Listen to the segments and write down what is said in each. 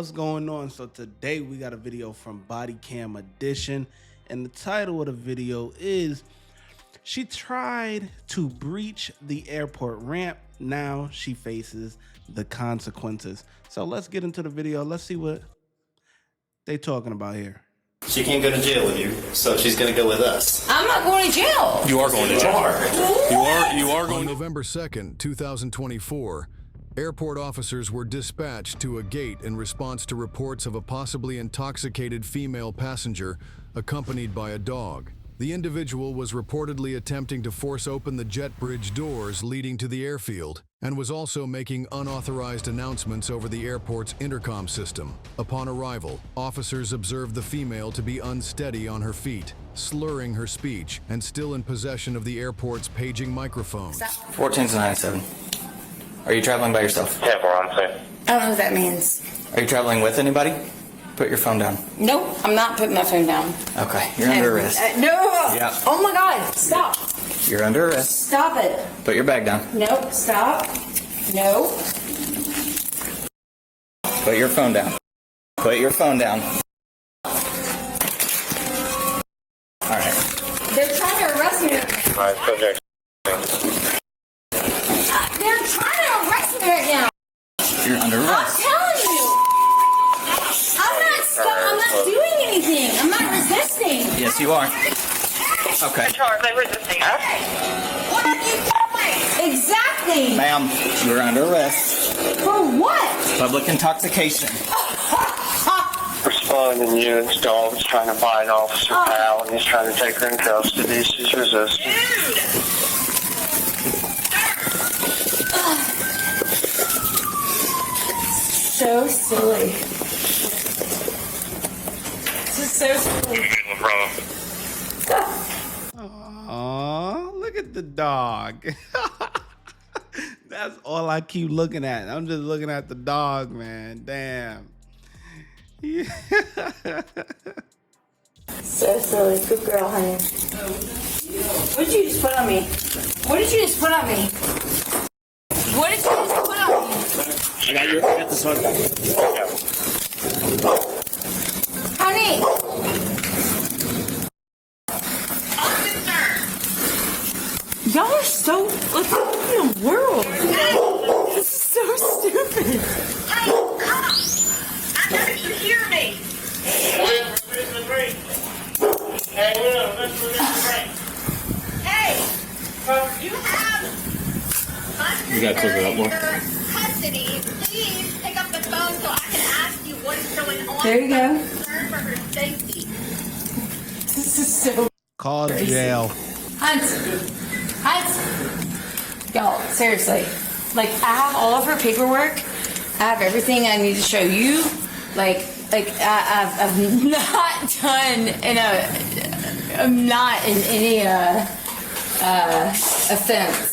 what's going on? So today we got a video from Body Cam Edition, and the title of the video is she tried to breach the airport ramp. Now she faces the consequences. So let's get into the video. Let's see what they talking about here. She can't go to jail with you, so she's going to go with us. I'm not going to jail. You are going to jail. You are going. On November 2nd, 2024, airport officers were dispatched to a gate in response to reports of a possibly intoxicated female passenger accompanied by a dog. The individual was reportedly attempting to force open the jet bridge doors leading to the airfield and was also making unauthorized announcements over the airport's intercom system. Upon arrival, officers observed the female to be unsteady on her feet, slurring her speech, and still in possession of the airport's paging microphone. 14-97. Are you traveling by yourself? Yeah, we're on site. I don't know what that means. Are you traveling with anybody? Put your phone down. Nope, I'm not putting my phone down. Okay, you're under arrest. No! Yeah. Oh my God, stop. You're under arrest. Stop it. Put your bag down. Nope, stop. No. Put your phone down. Put your phone down. Alright. They're trying to arrest me. Alright, subject. They're trying to arrest me right now. You're under I'm arrest. telling you. I'm not doing anything. I'm not resisting. Yes, you are. Okay. Charge, I'm resisting. What are you doing? Exactly. Ma'am, you're under arrest. For what? Public intoxication. Responding units, dog's trying to bite Officer Powell, and he's trying to take her in custody. She's resisting. So silly. This is so silly. Aw, look at the dog. That's all I keep looking at. I'm just looking at the dog, man. Damn. Yeah. So silly. Good girl, honey. What did you just put on me? What did you just put on me? What did you just put on me? I got this one. Honey! Y'all are so, like, what in the world? This is so stupid. Hey, come on! I know you hear me! Hey! You have You gotta close it up more. custody. Please pick up the phone so I can ask you what is going on. There you go. Concern for her safety. This is so Call crazy. jail. Hunt! Y'all, seriously. Like, I have all of her paperwork. I have everything I need to show you. I've not done I'm not in any offense.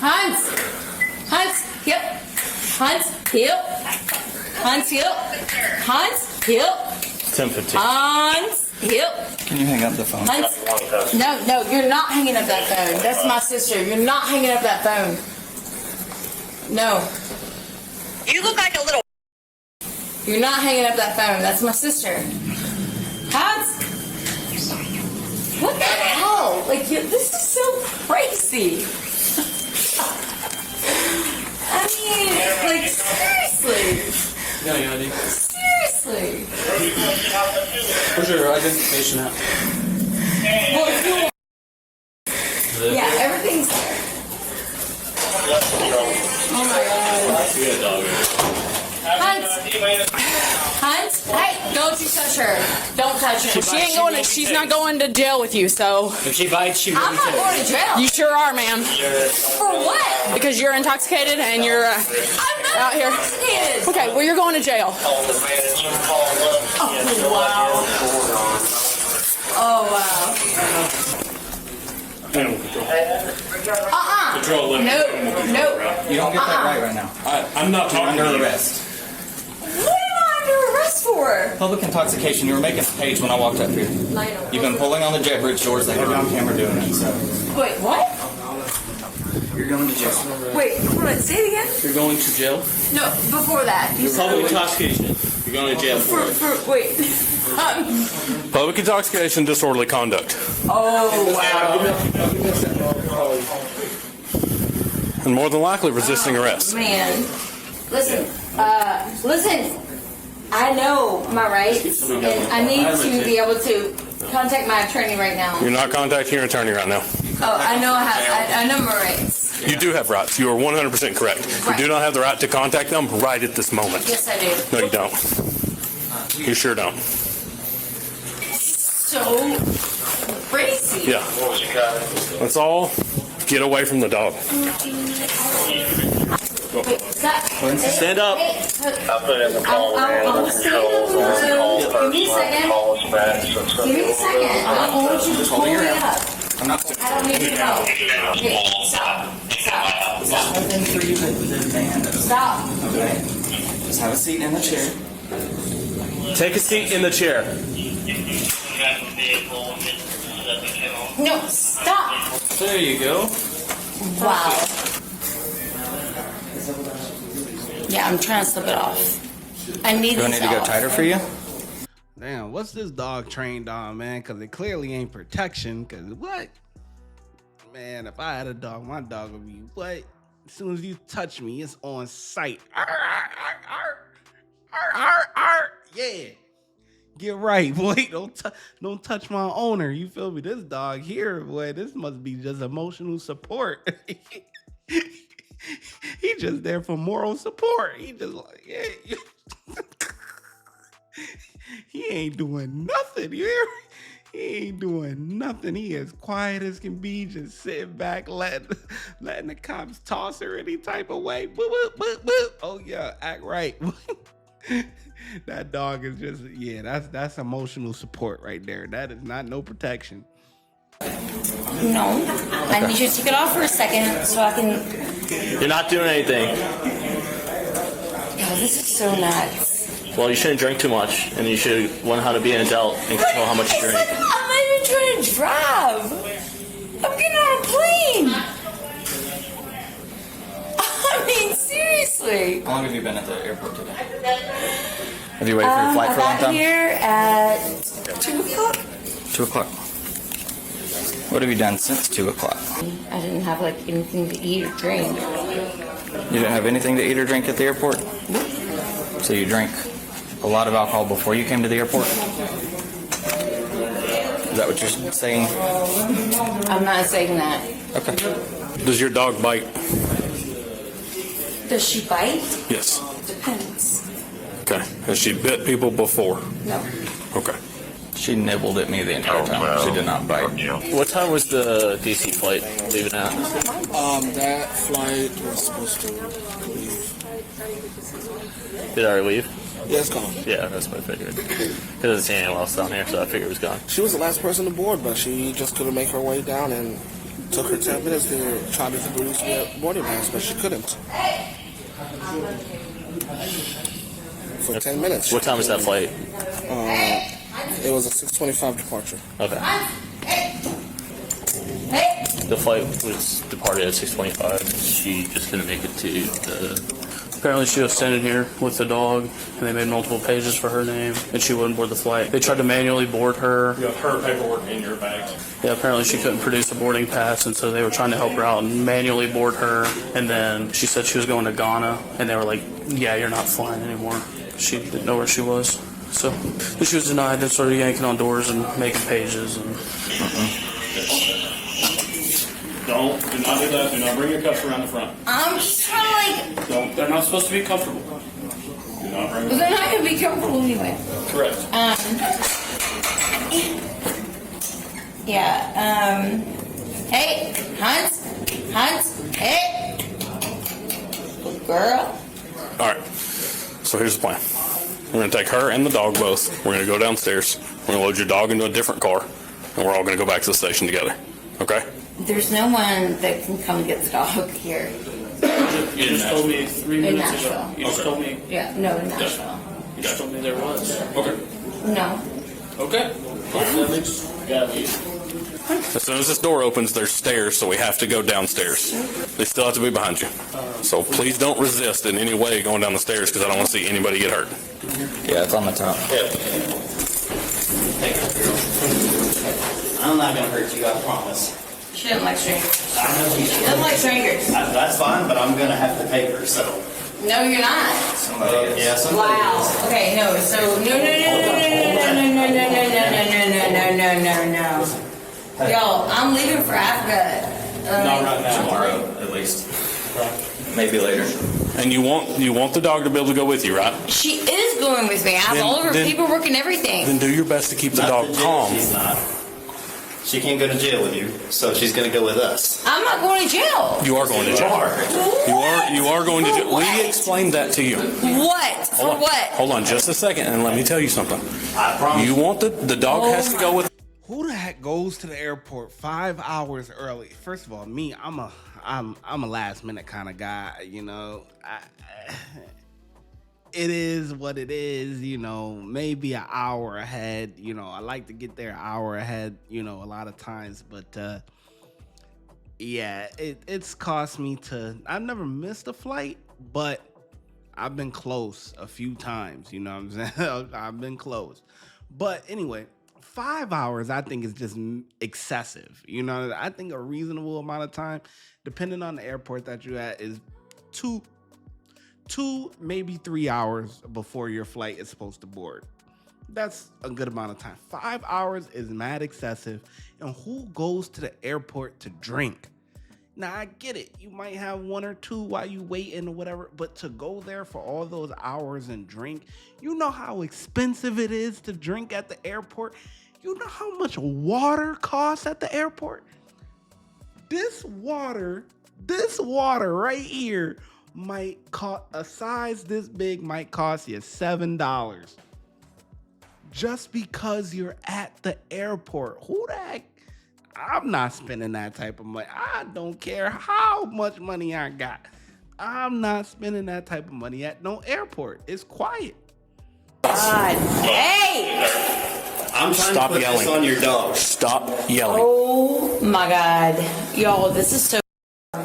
Hunt, yep. Hunt, yep. Hunt, yep. Hunt, yep. 10:15. Hunt, yep. Can you hang up the phone? Hunt. No, you're not hanging up that phone. That's my sister. You're not hanging up that phone. No. You look like a little. You're not hanging up that phone. That's my sister. Hunt. What the hell? Like, this is so crazy. I mean, like, seriously. Seriously. Where's your identification at? Well, if you want. Yeah, everything's there. Oh my God. We got a dog here. Hunt. Hey, don't you touch her. Don't touch her. She ain't going to, she's not going to jail with you, so. If she bites, she will I'm be not killed. going to jail. You sure are, ma'am. For what? Because you're intoxicated and you're I'm not out here. intoxicated. Okay, well, you're going to jail. Oh, wow. Oh, wow. Animal control. Control limit. No. You don't get that right now. I'm not You're talking under to you. arrest. What am I under arrest for? Public intoxication. You were making a page when I walked up here. You've been pulling on the jet bridge doors. They have you on camera doing it. So Wait, what? You're going to jail. Wait, hold on. Say it again. You're going to jail? No, before that. You said Public intoxication. You're going to jail for it. wait. Public intoxication, disorderly conduct. Oh wow. And more than likely resisting arrest. Man, listen. Listen. I know my rights, and I need to be able to contact my attorney right now. You're not contacting your attorney right now. Oh, I know I know my rights. You do have rights. You are 100% correct. Right. You do not have the right to contact them right at this moment. Yes, I do. No, you don't. You sure don't. So crazy. Yeah. That's all. Get away from the dog. Wait, stop. Stand up. Hey, I put in the call I'll and stand up. Give me a second. call us back. So it's Give me a second. I want you to pull me up. I'm not. I don't need to know. Hey, stop. Stop. Stop. Nothing for you but the van. Stop. Okay. Just have a seat in the chair. Take a seat in the chair. No, stop. There you go. Wow. Yeah, I'm trying to slip it off. I need Do I this need to go off. tighter for you? Damn, what's this dog trained on, man? Because it clearly ain't protection. Because what? Man, if I had a dog, my dog would be what? As soon as you touch me, it's on sight. Arr, arr, arr, arr, arr, arr. Yeah. Get right, boy. Don't touch my owner. You feel me? This dog here, boy, this must be just emotional support. He just there for moral support. He just like, yeah. He ain't doing nothing. You hear me? He ain't doing nothing. He as quiet as can be, just sitting back, letting the cops toss her any type of way. Boop, boop, boop, boop. Oh yeah, act right. That dog is just, yeah, that's emotional support right there. That is not no protection. No, I need you to take it off for a second so I can. You're not doing anything. Oh, this is so nuts. Well, you shouldn't drink too much, and you should learn how to be an adult and control how much you It's drink. like I'm not even trying to drive. I'm getting on a plane. I mean, seriously. How long have you been at the airport today? Have you waited for your flight I for a long got time? here at 2 o'clock. 2 o'clock. What have you done since 2 o'clock? I didn't have like anything to eat or drink. You didn't have anything to eat or drink at the airport? So you drank a lot of alcohol before you came to the airport? Is that what you're saying? I'm not saying that. Okay. Does your dog bite? Does she bite? Yes. Depends. Okay. Has she bit people before? No. Okay. She nibbled at me the entire time. She did not bite. What time was the DC flight leaving at? That flight was supposed to leave. Did it already leave? Yeah, it's gone. Yeah, that's what I figured. It doesn't see anyone else down here, so I figured it was gone. She was the last person to board, but she just couldn't make her way down, and took her 10 minutes to try to produce the boarding pass, but she couldn't. For 10 minutes. What time was that flight? It was a 6:25 departure. Okay. The flight was departed at 6:25. She just couldn't make it to the... Apparently she was standing here with the dog, and they made multiple pages for her name, and she wouldn't board the flight. They tried to manually board her. You have her paperwork in your bag. Yeah, apparently she couldn't produce a boarding pass, and so they were trying to help her out and manually board her. And then she said she was going to Ghana, and they were like, yeah, you're not flying anymore. She didn't know where she was. So she was denied. They started yanking on doors and making pages. And Do not do that. Do not bring your cuffs around the front. I'm just trying to like. don't, they're not supposed to be comfortable. Do not bring They're not gonna be comfortable anyway. Correct. Yeah. Hey, Hans. Hey, good girl. All right. So here's the plan. We're going to take her and the dog both. We're going to go downstairs. We're going to load your dog into a different car, and we're all going to go back to the station together. Okay? There's no one that can come get the dog here You just told me 3 in minutes ago. Nashville. You just told me. Yeah, no, in Nashville. You just told me there was. Okay. No. Okay. Yeah, leave. As soon as this door opens, there's stairs, so we have to go downstairs. They still have to be behind you. So please don't resist in any way going down the stairs because I don't want to see anybody get hurt. Yeah, it's on the top. I'm not going to hurt you, I promise. She doesn't like strangers. I know you She doesn't like strangers. That's fine, but I'm going to have to pay her, so. No, you're not. Somebody is. Yeah, somebody Wow. is. Okay, no. So no. Y'all, I'm leaving for Africa. Not right now. Tomorrow, at least. Maybe later. And you want the dog to be able to go with you, right? She is going with me. I have all of her paperwork and everything. Then do your best to keep the dog calm. She's not. She can't go to jail with you, so she's going to go with us. I'm not going to jail. You are going to jail. You are going to jail. We explained that to you. What? For what? Hold on just a second and let me tell you something. I promise. You want the dog has to go with. Who the heck goes to the airport 5 hours early? First of all, me, I'm a last minute kind of guy, you know. It is what it is, you know, maybe an hour ahead. You know, I like to get there an hour ahead, you know, a lot of times. But, yeah, it's cost me I've never missed a flight, but I've been close a few times, you know what I'm saying? I've been close. But anyway, 5 hours, I think, is just excessive. You know, I think a reasonable amount of time, depending on the airport that you're at, is two, maybe 3 hours before your flight is supposed to board. That's a good amount of time. 5 hours is mad excessive. And who goes to the airport to drink? Now, I get it. You might have one or two while you waiting or whatever, but to go there for all those hours and drink, you know how expensive it is to drink at the airport? You know how much water costs at the airport? This water right here might cost, a size this big might cost you $7 just because you're at the airport. Who the heck? I'm not spending that type of money. I don't care how much money I got. I'm not spending that type of money at no airport. It's quiet. God. Hey! I'm trying Stop to put yelling. this on your dog. Stop yelling. Oh my God. Y'all, this is so.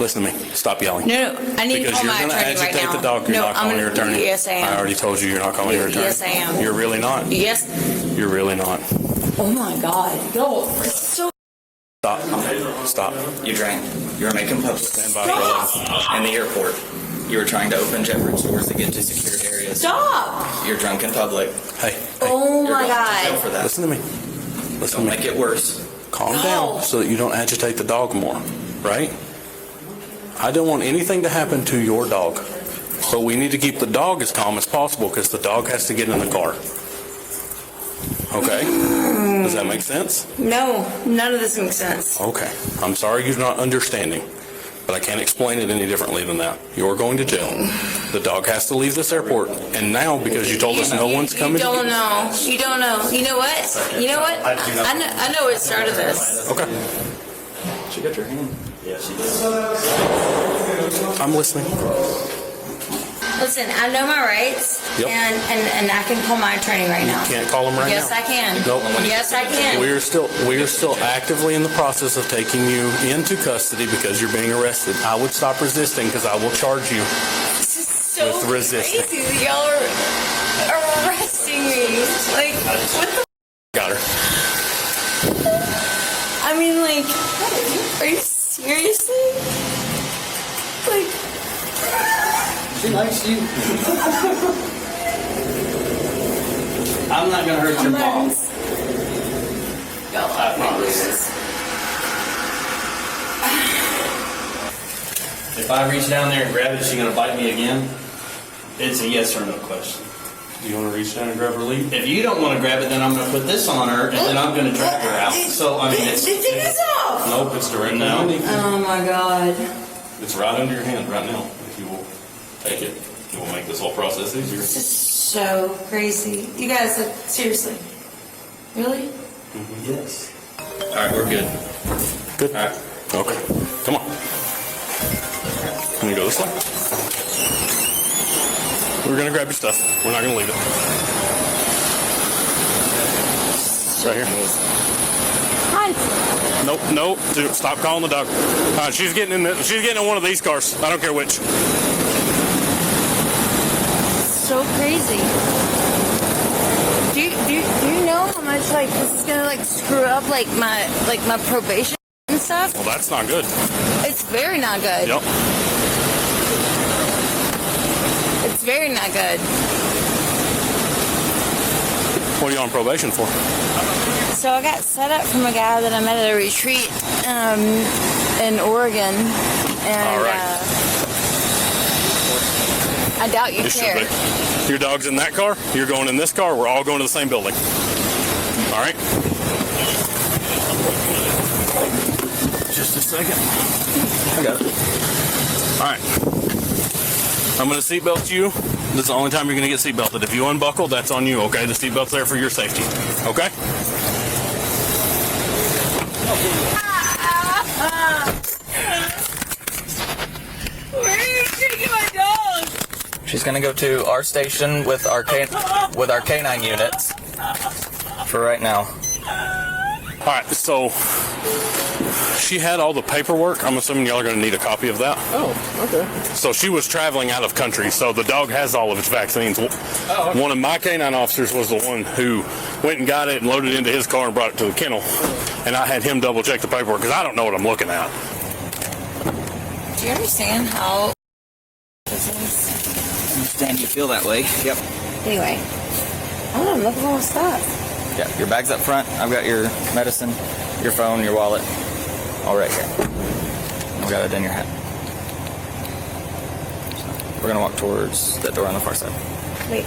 Listen to me. Stop yelling. No, I need to Because call you're my going to attorney right agitate now. the dog. You're not calling your attorney. Yes, I am. I already told you you're not calling your attorney. Yes, I am. You're really not. Yes. You're really not. Oh my God. Y'all, this is so. Stop. You drank. You were making posts. Stand by for In the airport. You were trying to open Jefferson doors to get to secured areas. Stop. You're drunk in public. Hey. Oh You're my going to jail God. for that. Listen to me. Listen Don't to me. make it worse. Calm down so that you don't agitate the dog more, right? I don't want anything to happen to your dog, but we need to keep the dog as calm as possible because the dog has to get in the car. Okay? Does that make sense? No, none of this makes sense. Okay. I'm sorry you're not understanding, but I can't explain it any differently than that. You're going to jail. The dog has to leave this airport, and now because you told us no one's coming. You don't know. You don't know. You know what? You know what? I know what started this. Okay. She got your hand. Yeah, she does. I'm listening. Listen, I know my rights, Yep. and I can call my attorney right now. Can't call him right Yes, now. I can. Nope. Yes, I can. We are still actively in the process of taking you into custody because you're being arrested. I would stop resisting because I will charge you This is so with resisting. crazy that y'all are arresting me. Like, what the? Got her. I mean, like, are you seriously? Like, She likes you. I'm not going to hurt your mom. y'all, I promise. If I reach down there and grab it, is she going to bite me again? It's a yes or no question. Do you want to reach down and grab her lead? If you don't want to grab it, then I'm going to put this on her, and then I'm going to drag her out. So, I mean, it's... Take this off. Nope, it's directly No. underneath. Oh my God. It's right under your hand right now. If you will take it, it will make this whole process easier. This is so crazy. You guys, like, seriously. Really? Yes. All right, we're good. Good. All right. Okay. Come on. Can you go this way? We're going to grab your stuff. We're not going to leave it. Right here. Hi. Nope, nope. Dude, stop calling the dog. She's getting in one of these cars. I don't care which. So crazy. Do you know how much like this is gonna like screw up like my probation and stuff? Well, that's not good. It's very not good. Yep. It's very not good. What are you on probation for? So I got set up from a guy that I met at a retreat in Oregon, and All right. I doubt you It should care. be. Your dog's in that car. You're going in this car. We're all going to the same building. All right. Just a second. I got it. All right. I'm going to seatbelt you. This is the only time you're going to get seatbelted. If you unbuckle, that's on you, okay? The seatbelt's there for your safety, okay? Where are you taking my dog? She's gonna go to our station with our canine units for right now. All right, so she had all the paperwork. I'm assuming y'all are going to need a copy of that. Oh, okay. So she was traveling out of country, so the dog has all of its vaccines. Oh, okay. One of my canine officers was the one who went and got it and loaded it into his car and brought it to the kennel. And I had him double check the paperwork because I don't know what I'm looking at. Do you understand how this is? I understand you feel that way. Yep. Anyway, I don't know, look at all the stuff. Yeah, your bag's up front. I've got your medicine, your phone, your wallet, all right here. I've got it in your hat. So we're gonna walk towards that door on the far side. Wait.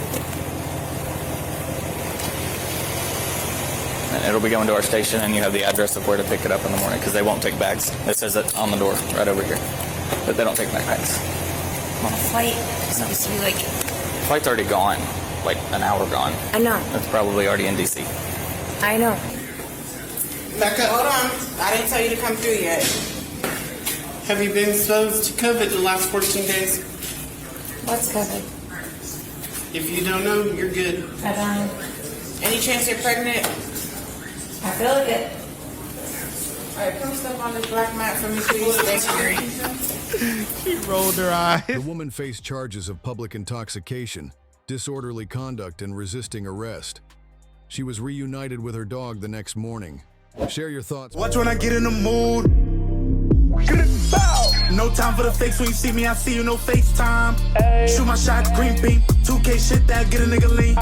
And it'll be going to our station, and you have the address of where to pick it up in the morning because they won't take bags. It says it on the door right over here, but they don't take backpacks. Flight is supposed to be like. Flight's already gone, like an hour gone. I know. It's probably already in DC. I know. Becca, hold on. I didn't tell you to come through yet. Have you been exposed to COVID the last 14 days? What's COVID? If you don't know, you're good. I don't. Any chance you're pregnant? I feel like it. All right, come step on this black mat for me, please. Thank you. She rolled her eyes. The woman faced charges of public intoxication, disorderly conduct, and resisting arrest. She was reunited with her dog the next morning. Share your thoughts. Watch when I get in the mood. No time for the fakes. When you see me, I see you, no FaceTime. Shoot my shot, green beam. 2K shit that get a nigga lean.